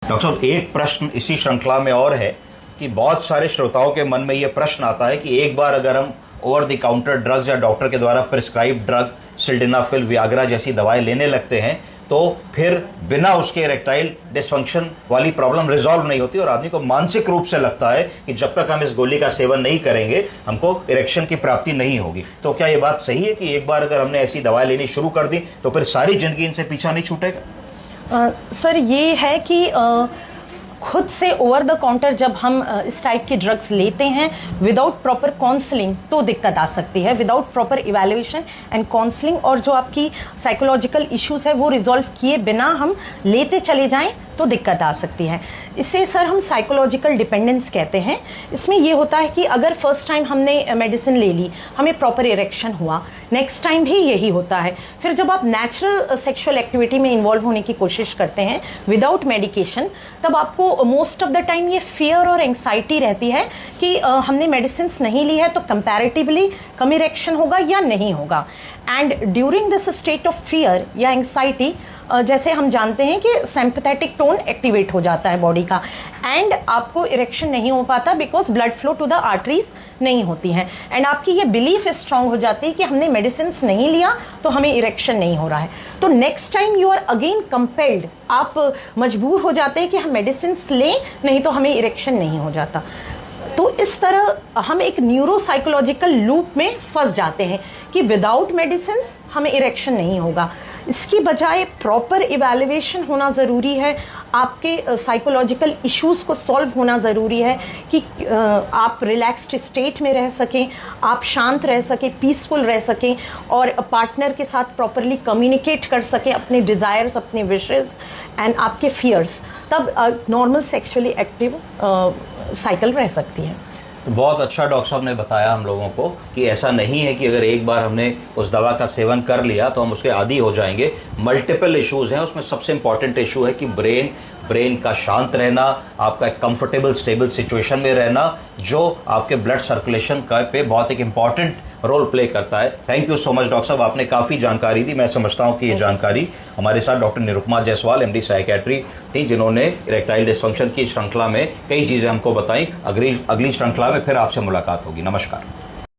Doctor साहब, एक प्रश्न इसी श्रृंखला में और है कि बहुत सारे श्रोताओं के मन में यह प्रश्न आता है कि एक बार अगर हम ओवर द काउंटर ड्रग्स या डॉक्टर के द्वारा प्रिस्क्राइब ड्रग सिल्डेनाफिल, वियाग्रा जैसी दवाएं लेने लगते हैं तो फिर बिना उसके इरेक्टाइल डिसफंक्शन वाली प्रॉब्लम रिजॉल्व नहीं होती और आदमी को मानसिक रूप से लगता है कि जब तक हम इस गोली का सेवन नहीं करेंगे हमको इरेक्शन की प्राप्ति नहीं होगी। तो क्या ये बात सही है कि एक बार अगर हमने ऐसी दवाएं लेनी शुरू कर दी तो फिर सारी जिंदगी इनसे पीछा नहीं छूटेगा? सर, ये है कि खुद से ओवर द काउंटर जब हम इस टाइप की ड्रग्स लेते हैं विदाउट प्रॉपर काउंसलिंग तो दिक्कत आ सकती है। Without proper evaluation and counselling और जो आपकी साइकोलॉजिकल इश्यूज है वो रिजॉल्व किए बिना हम लेते चले जाएं तो दिक्कत आ सकती है। इसे सर हम साइकोलॉजिकल डिपेंडेंस कहते हैं। इसमें ये होता है कि अगर फर्स्ट टाइम हमने मेडिसिन ले ली, हमें प्रॉपर इरेक्शन हुआ, नेक्स्ट टाइम भी यही होता है। फिर जब आप नेचुरल सेक्सुअल एक्टिविटी में इन्वॉल्व होने की कोशिश करते हैं विदाउट मेडिकेशन, तब आपको मोस्ट ऑफ द टाइम ये फियर और एंग्जाइटी रहती है कि हमने मेडिसिन नहीं ली है तो कंपैरेटिवली कम इरेक्शन होगा या नहीं होगा। And during this state of fear या एंग्जाइटी, जैसे हम जानते हैं कि सिंपैथेटिक टोन एक्टिवेट हो जाता है बॉडी का एंड आपको इरेक्शन नहीं हो पाता because blood flow to the arteries नहीं होती हैं एंड आपकी ये बिलीफ स्ट्रांग हो जाती है कि हमने मेडिसिन नहीं लिया तो हमें इरेक्शन नहीं हो रहा है। तो next time you are again compelled, आप मजबूर हो जाते हैं कि हम मेडिसिन लें, नहीं तो हमें इरेक्शन नहीं हो जाता। तो इस तरह हम एक न्यूरोसाइकोलॉजिकल लूप में फंस जाते हैं कि विदाउट मेडिसिन हमें इरेक्शन नहीं होगा। इसकी बजाय प्रॉपर इवैल्यूएशन होना ज़रूरी है, आपके साइकोलॉजिकल इश्यूज को सॉल्व होना ज़रूरी है कि आप रिलैक्स्ड स्टेट में रह सकें, आप शांत रह सकें, पीसफुल रह सकें और पार्टनर के साथ प्रॉपरली कम्युनिकेट कर सकें अपने डिज़ायर्स, अपने विशेस एंड आपके फियर्स। तब नॉर्मल सेक्सुअली एक्टिव साइकिल रह सकती है। तो बहुत अच्छा डॉक्टर साहब ने बताया हम लोगों को कि ऐसा नहीं है कि अगर एक बार हमने उस दवा का सेवन कर लिया तो हम उसके आदी हो जाएंगे। मल्टीपल इश्यूज हैं, उसमें सबसे इंपॉर्टेंट इशू है कि ब्रेन का शांत रहना, आपका एक कंफर्टेबल स्टेबल सिचुएशन में रहना, जो आपके ब्लड सर्कुलेशन का पे बहुत एक इंपॉर्टेंट रोल प्ले करता है। Thank you so much doctor साहब, आपने काफ़ी जानकारी दी। मैं समझता हूं कि ये जानकारी हमारे साथ doctor Nirupama Jaiswal MD psychiatry थी, जिन्होंने इरेक्टाइल डिसफंक्शन की श्रृंखला में कई चीज़ें हमको बताई। अगली श्रृंखला में फिर आपसे मुलाकात होगी। नमस्कार।